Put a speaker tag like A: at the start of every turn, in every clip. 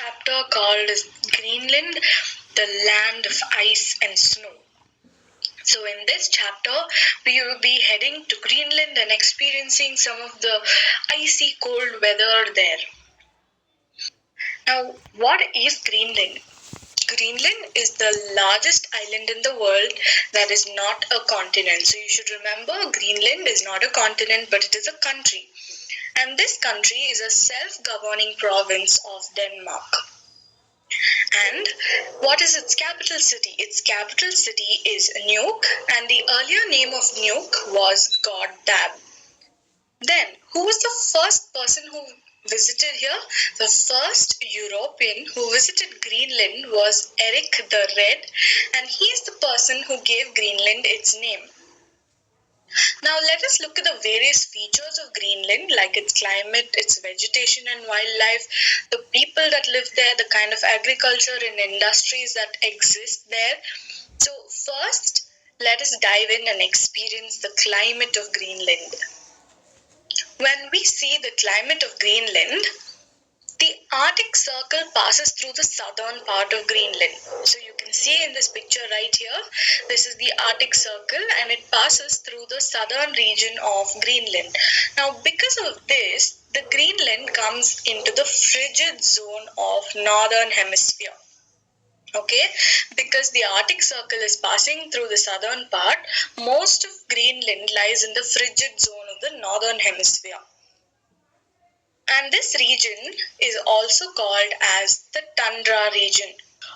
A: chapter called Greenland, the land of ice and snow. So, in this chapter, we will be heading to Greenland and experiencing some of the icy cold weather there. Now, what is Greenland? Greenland is the largest island in the world that is not a continent. So, you should remember Greenland is not a continent but it is a country. And this country is a self governing province of Denmark. And what is its capital city? Its capital city is Nuuk, and the earlier name of Nuuk was God Dab. Then, who was the first person who visited here? The first European who visited Greenland was Eric the Red, and he is the person who gave Greenland its name. Now let us look at the various features of Greenland, like its climate, its vegetation and wildlife, the people that live there, the kind of agriculture and industries that exist there. So first, let us dive in and experience the climate of Greenland. When we see the climate of Greenland, the Arctic Circle passes through the southern part of Greenland. So you can see in this picture right here, this is the Arctic Circle and it passes through the southern region of Greenland. Now because of this, the Greenland comes into the frigid zone of northern hemisphere. Okay, because the Arctic Circle is passing through the southern part, most of Greenland lies in the frigid zone of the northern hemisphere. And this region is also called as the tundra region.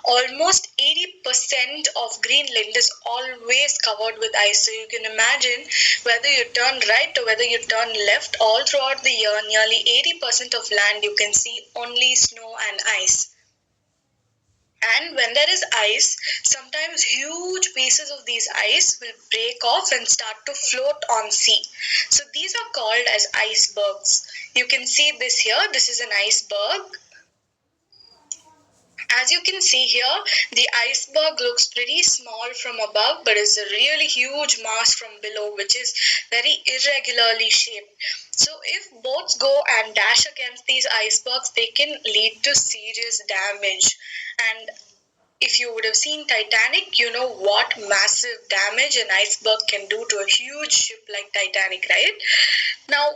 A: Almost 80% of Greenland is always covered with ice. So you can imagine whether you turn right or whether you turn left, all throughout the year, nearly 80% of land you can see only snow and ice. And when there is ice, sometimes huge pieces of these ice will break off and start to float on sea. So these are called as icebergs. You can see this here. This is an iceberg. As you can see here, the iceberg looks pretty small from above, but it's a really huge mass from below, which is very irregularly shaped. So if boats go and dash against these icebergs, they can lead to serious damage. And if you would have seen Titanic, you know what massive damage an iceberg can do to a huge ship like Titanic, right? Now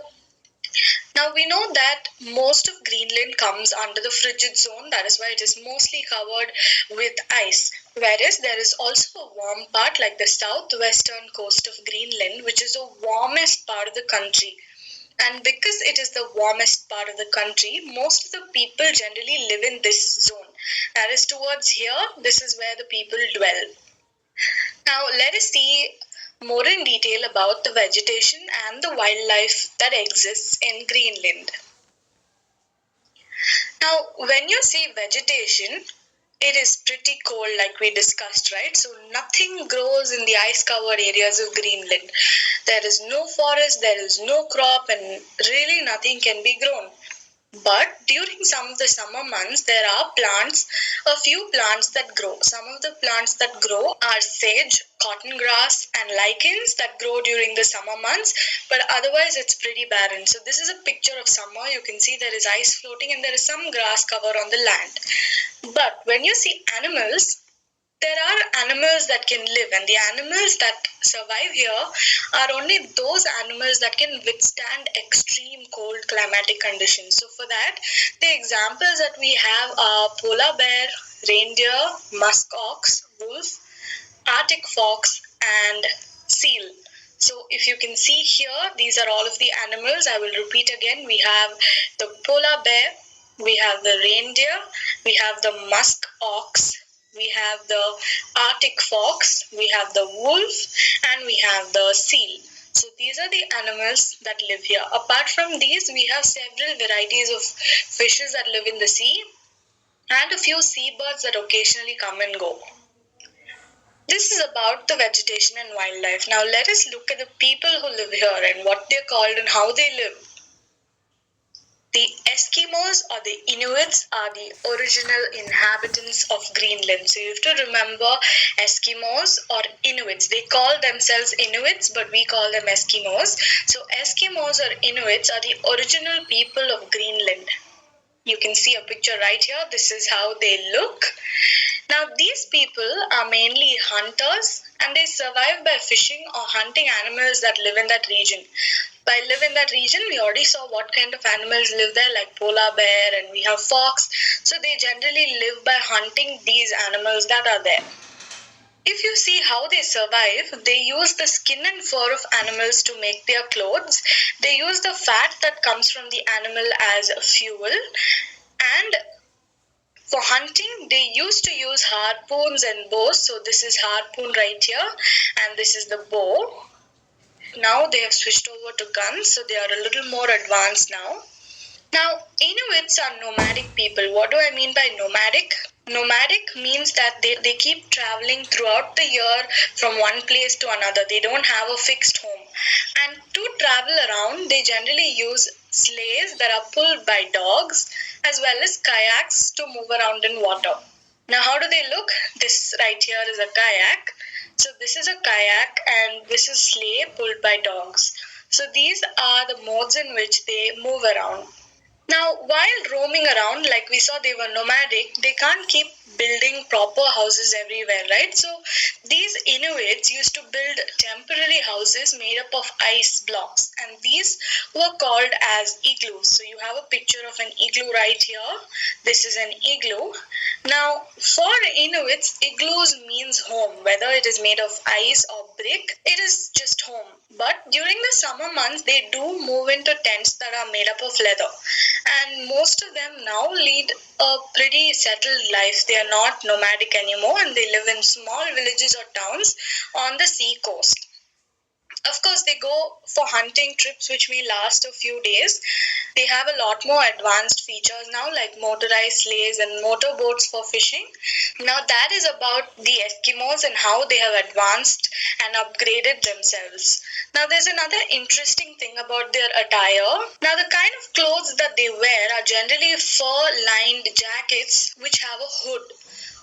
A: we know that most of Greenland comes under the frigid zone. That is why it is mostly covered with ice. Whereas there is also a warm part like the southwestern coast of Greenland, which is the warmest part of the country. And because it is the warmest part of the country, most of the people generally live in this zone. That is towards here, this is where the people dwell. Now let us see more in detail about the vegetation and the wildlife that exists in Greenland. Now when you see vegetation, it is pretty cold like we discussed, right? So nothing grows in the ice-covered areas of Greenland. There is no forest, there is no crop, and really nothing can be grown. But during some of the summer months, there are plants, a few plants that grow. Some of the plants that grow are sage, cotton grass, and lichens that grow during the summer months. But otherwise, it's pretty barren. So this is a picture of summer. You can see there is ice floating and there is some grass cover on the land. But when you see animals, there are animals that can live, and the animals that survive here are only those animals that can withstand extreme cold climatic conditions. So for that, the examples that we have are polar bear, reindeer, musk ox, wolf, Arctic fox, and seal. So if you can see here, these are all of the animals. I will repeat again. We have the polar bear, we have the reindeer, we have the musk ox, we have the Arctic fox, we have the wolf, and we have the seal. So these are the animals that live here. Apart from these, we have several varieties of fishes that live in the sea and a few seabirds that occasionally come and go. This is about the vegetation and wildlife. Now let us look at the people who live here and what they're called and how they live. The Eskimos or the Inuits are the original inhabitants of Greenland. So you have to remember Eskimos or Inuits. They call themselves Inuits, but we call them Eskimos. So Eskimos or Inuits are the original people of Greenland. You can see a picture right here. This is how they look. Now, these people are mainly hunters and they survive by fishing or hunting animals that live in that region. By live in that region, we already saw what kind of animals live there, like polar bear, and we have fox. So they generally live by hunting these animals that are there. If you see how they survive, they use the skin and fur of animals to make their clothes. They use the fat that comes from the animal as fuel. And for hunting, they used to use harpoons and bows. So this is harpoon right here, and this is the bow. Now they have switched over to guns, so they are a little more advanced now. Now, Inuits are nomadic people. What do I mean by nomadic? Nomadic means that they keep traveling throughout the year from one place to another. They don't have a fixed home. And to travel around, they generally use sleighs that are pulled by dogs as well as kayaks to move around in water. Now, how do they look? This right here is a kayak. So, this is a kayak and this is sleigh pulled by dogs. So, these are the modes in which they move around. Now, while roaming around, like we saw, they were nomadic, they can't keep building proper houses everywhere, right? So, these Inuits used to build temporary houses made up of ice blocks, and these were called as igloos. So, you have a picture of an igloo right here. This is an igloo. Now, for Inuits, igloos means home, whether it is made of ice or brick, it is just home. But during the summer months, they do move into tents that are made up of leather. And most of them now lead a pretty settled life. They are not nomadic anymore and they live in small villages or towns on the sea coast. Of course, they go for hunting trips which may last a few days. They have a lot more advanced features now, like motorized sleighs and motorboats for fishing. Now, that is about the Eskimos and how they have advanced and upgraded themselves. Now, there's another interesting thing about their attire. Now, the kind of clothes that they wear are generally fur lined jackets which have a hood.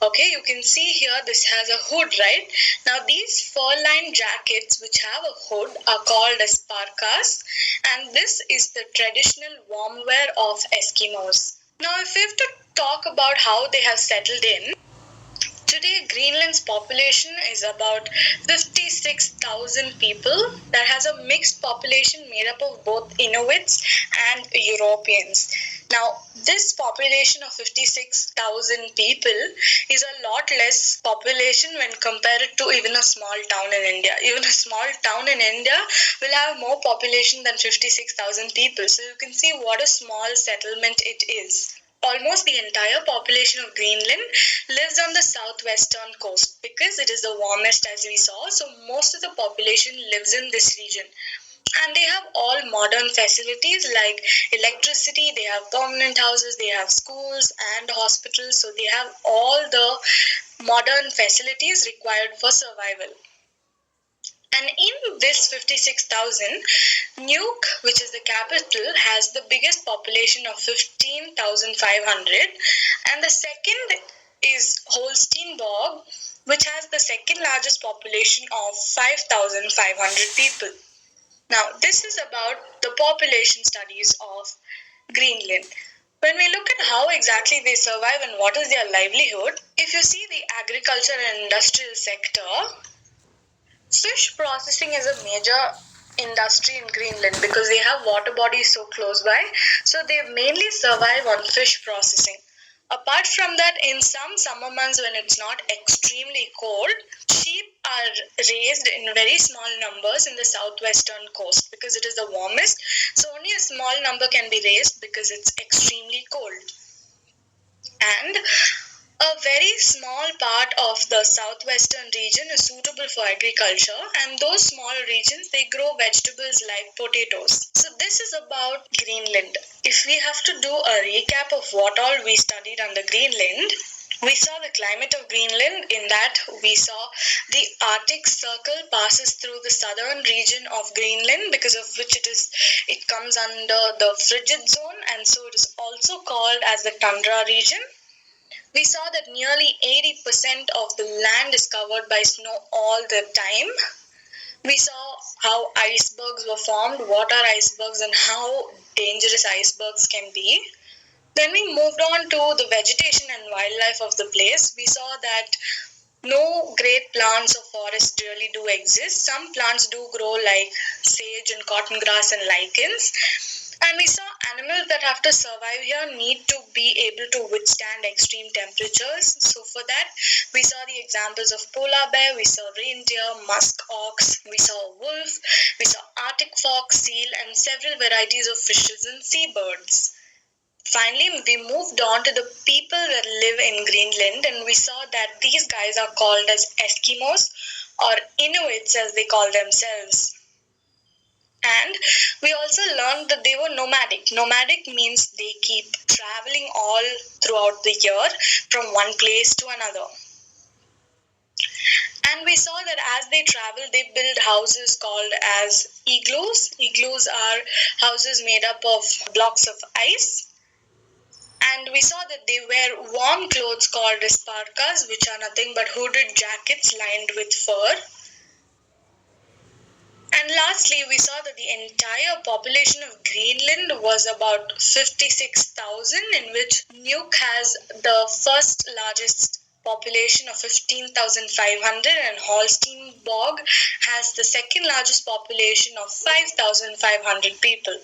A: Okay, you can see here this has a hood, right? Now, these fur-lined jackets which have a hood are called as parkas, and this is the traditional warm wear of Eskimos. Now, if we have to talk about how they have settled in, today, Greenland's population is about 56,000 people. That has a mixed population made up of both Inuits and Europeans. Now, this population of 56,000 people is a lot less population when compared to even a small town in India. Even a small town in India will have more population than 56,000 people. So you can see what a small settlement it is. Almost the entire population of Greenland lives on the southwestern coast because it is the warmest, as we saw. So, most of the population lives in this region. And they have all modern facilities like electricity, they have permanent houses, they have schools and hospitals. So, they have all the modern facilities required for survival. And in this 56,000, Nuuk, which is the capital, has the biggest population of 15,500. And the second is Holsteinborg, which has the second largest population of 5,500 people. Now, this is about the population studies of Greenland. When we look at how exactly they survive and what is their livelihood, if you see the agriculture and industrial sector, fish processing is a major industry in Greenland because they have water bodies so close by. So they mainly survive on fish processing. Apart from that, in some summer months when it's not extremely cold, sheep are raised in very small numbers in the southwestern coast because it is the warmest. So only a small number can be raised because it's extremely cold. And a very small part of the southwestern region is suitable for agriculture, and those small regions they grow vegetables like potatoes. So this is about Greenland. If we have to do a recap of what all we studied under Greenland, we saw the climate of Greenland. In that, we saw the Arctic Circle passes through the southern region of Greenland, because of which it comes under the frigid zone, and so it is also called as the tundra region. We saw that nearly 80% of the land is covered by snow all the time. We saw how icebergs were formed, what are icebergs, and how dangerous icebergs can be. Then we moved on to the vegetation and wildlife of the place. We saw that no great plants or forests really do exist. Some plants do grow like sage and cotton grass and lichens. And we saw animals that have to survive here need to be able to withstand extreme temperatures. So for that, we saw the examples of polar bear, we saw reindeer, musk ox, we saw wolf, we saw Arctic fox, seal, and several varieties of fishes and seabirds. Finally, we moved on to the people that live in Greenland, and we saw that these guys are called as Eskimos or Inuits as they call themselves. And we also learned that they were nomadic. Nomadic means they keep traveling all throughout the year from one place to another. And we saw that as they travel, they build houses called as igloos. Igloos are houses made up of blocks of ice. And we saw that they wear warm clothes called as parkas, which are nothing but hooded jackets lined with fur. And lastly, we saw that the entire population of Greenland was about 56,000, in which Nuuk has the first largest population of 15,500, and Holstein Bog has the second largest population of 5,500 people.